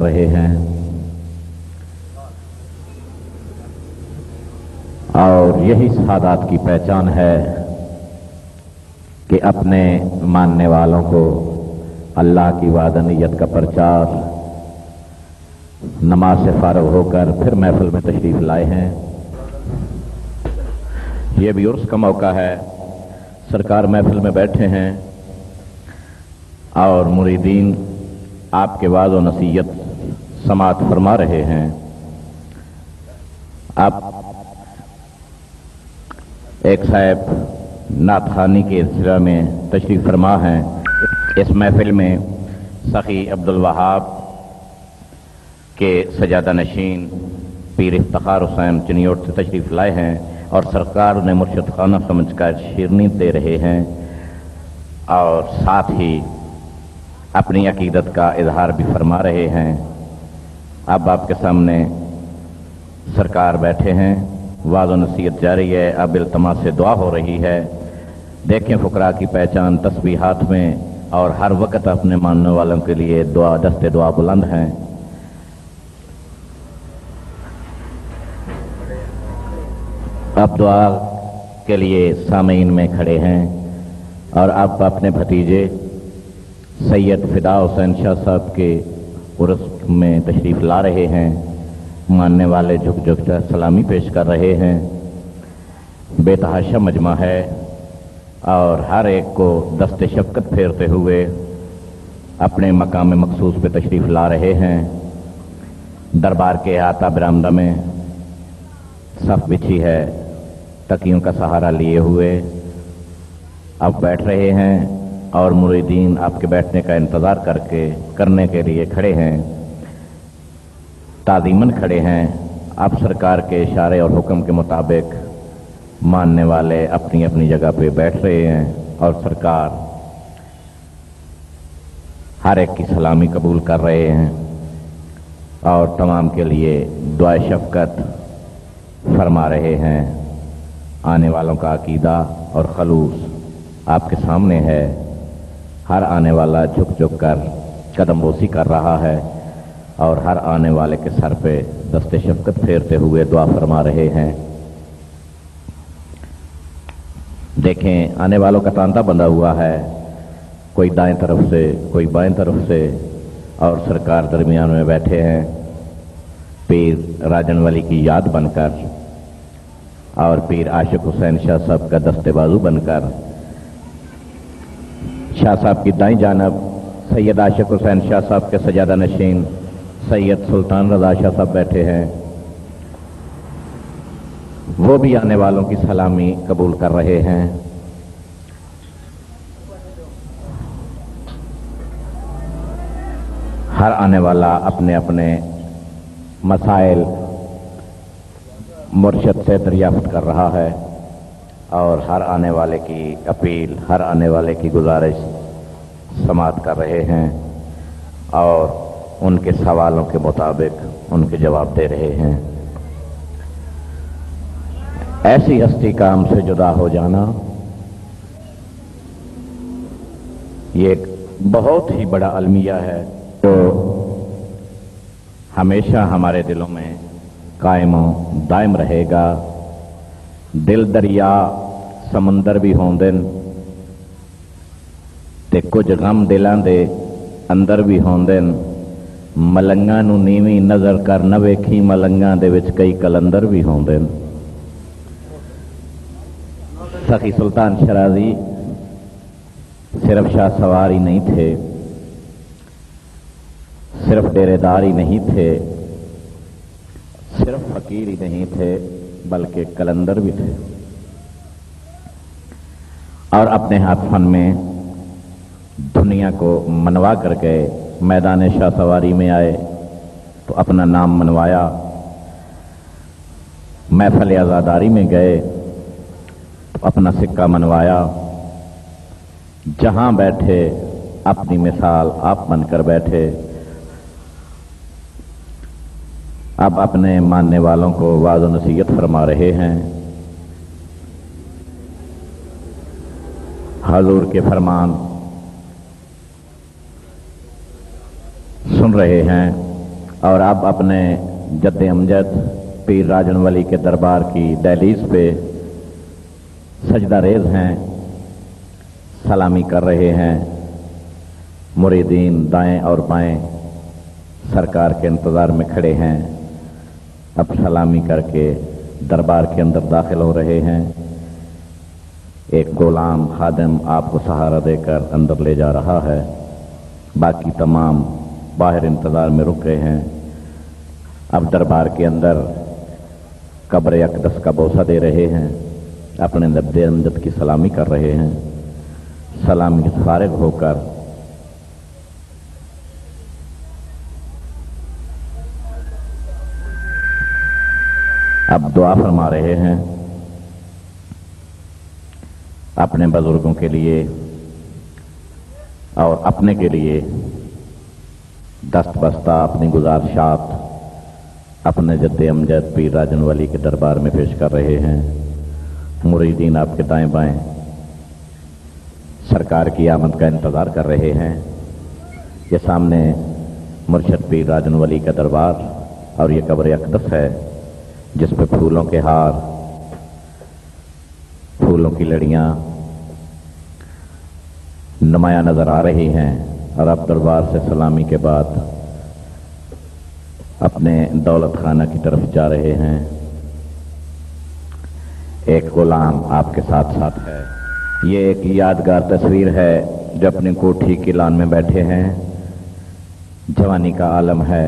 रहे हैं और यही सादात की पहचान है कि अपने मानने वालों को अल्लाह की वादनीयत का प्रचार नमाज से फारग होकर फिर महफिल में तशरीफ लाए हैं। ये भी उर्स का मौका है, सरकार महफिल में बैठे हैं और मुरीदीन आपके वाज़ व नसीहत समात फरमा रहे हैं। आप एक साहब नाथखानी के सिलसिला में तशरीफ फरमा हैं। इस महफिल में सखी अब्दुल वहाब के सजादा नशीन पीर इफ्तिखार हुसैन चिनियोट से तशरीफ लाए हैं और सरकार ने मुर्शिद खाना समझकर शीरनी दे रहे हैं और साथ ही अपनी अकीदत का इजहार भी फरमा रहे हैं। अब आपके सामने सरकार बैठे हैं, वाज़ व नसीहत जारी है। अब इल्तमास से दुआ हो रही है। देखें फुकरा की पहचान तस्बीह हाथ में और हर वक्त अपने मानने वालों के लिए दुआ दस्ते दुआ बुलंद हैं। अब दुआ के लिए सामीन में खड़े हैं और अब अपने भतीजे सैयद फिदा हुसैन शाह साहब के उर्स में तशरीफ ला रहे हैं। मानने वाले झुक झुक कर सलामी पेश कर रहे हैं। बेतहाशा मजमा है और हर एक को दस्ते शफ़क़त फेरते हुए अपने मकाम मखसूस पे तशरीफ ला रहे हैं। दरबार के अहाता बरामदा में सफ बिछी है, तकियों का सहारा लिए हुए अब बैठ रहे हैं और मुरीदीन आपके बैठने का इंतज़ार करने के लिए खड़े हैं, ताज़ीमन खड़े हैं। अब सरकार के इशारे और हुक्म के मुताबिक मानने वाले अपनी अपनी जगह पे बैठ रहे हैं और सरकार हर एक की सलामी कबूल कर रहे हैं और तमाम के लिए दुआ शफ़क़त फरमा रहे हैं। आने वालों का अकीदा और खलूस आपके सामने है। हर आने वाला झुक झुक कर कदम बोसी कर रहा है और हर आने वाले के सर पे दस्ते शफ़क़त फेरते हुए दुआ फरमा रहे हैं। देखें आने वालों का तांता बंधा हुआ है, कोई दाएं तरफ से कोई बाएं तरफ से और सरकार दरमियान में बैठे हैं पीर राजन वली की याद बनकर और पीर आशिक हुसैन शाह साहब का दस्ते बाजू बनकर। शाह साहब की दाईं जानब सैयद आशिक हुसैन शाह साहब के सजादा नशीन सैयद सुल्तान रज़ा शाह साहब बैठे हैं। वो भी आने वालों की सलामी कबूल कर रहे हैं। हर आने वाला अपने अपने मसाइल मुर्शिद से दरियाफ्त कर रहा है और हर आने वाले की अपील, हर आने वाले की गुजारिश समात कर रहे हैं और उनके सवालों के मुताबिक उनके जवाब दे रहे हैं। ऐसी हस्ती का हमसे जुदा हो जाना ये एक बहुत ही बड़ा अलमिया है जो हमेशा हमारे दिलों में कायम दायम रहेगा। दिल दरिया समंदर भी होंदे ते कुछ गम दिलां दे अंदर भी होंदे। मलंगा नूं नीवीं नजर कर न वेखी, मलंगा दे विच कई कलंदर भी होंदे। सखी सुल्तान शराजी सिर्फ शाह सवार ही नहीं थे, सिर्फ डेरेदार ही नहीं थे, सिर्फ फकीर ही नहीं थे, बल्कि कलंदर भी थे। और अपने हाथ फन में दुनिया को मनवा कर गए। मैदान शाह सवारी में आए तो अपना नाम मनवाया, महफिल आज़ादारी में गए तो अपना सिक्का मनवाया। जहां बैठे अपनी मिसाल आप बनकर बैठे। अब अपने मानने वालों को वाज़ व नसीहत फरमा रहे हैं। हुज़ूर के फरमान सुन रहे हैं। और अब अपने जद्द अमजद पीर राजन वली के दरबार की दहलीज पे सजदा रेज हैं, सलामी कर रहे हैं। मुरीदीन दाएं और बाएं सरकार के इंतज़ार में खड़े हैं। अब सलामी करके दरबार के अंदर दाखिल हो रहे हैं। एक गुलाम खादिम आपको सहारा देकर अंदर ले जा रहा है। बाकी तमाम बाहर इंतज़ार में रुक गए हैं। अब दरबार के अंदर कब्र अक़दस का बोसा दे रहे हैं, अपने जद्द अमजद की सलामी कर रहे हैं। सलामी से फारिग होकर अब दुआ फरमा रहे हैं अपने बुजुर्गों के लिए और अपने के लिए। दस्त बस्ता अपनी गुजारिशात अपने जद्द अमजद पीर राजन वली के दरबार में पेश कर रहे हैं। मुरीदीन आपके दाएं बाएं सरकार की आमद का इंतज़ार कर रहे हैं। ये सामने मुर्शद पीर राजन वली का दरबार और ये कब्र अक़दस है, जिस पे फूलों के हार, फूलों की लड़ियां नुमाया नजर आ रही हैं। और अब दरबार से सलामी के बाद अपने दौलत खाना की तरफ जा रहे हैं। एक गुलाम आपके साथ साथ है। ये एक यादगार तस्वीर है जो अपनी कोठी की लान में बैठे हैं। जवानी का आलम है,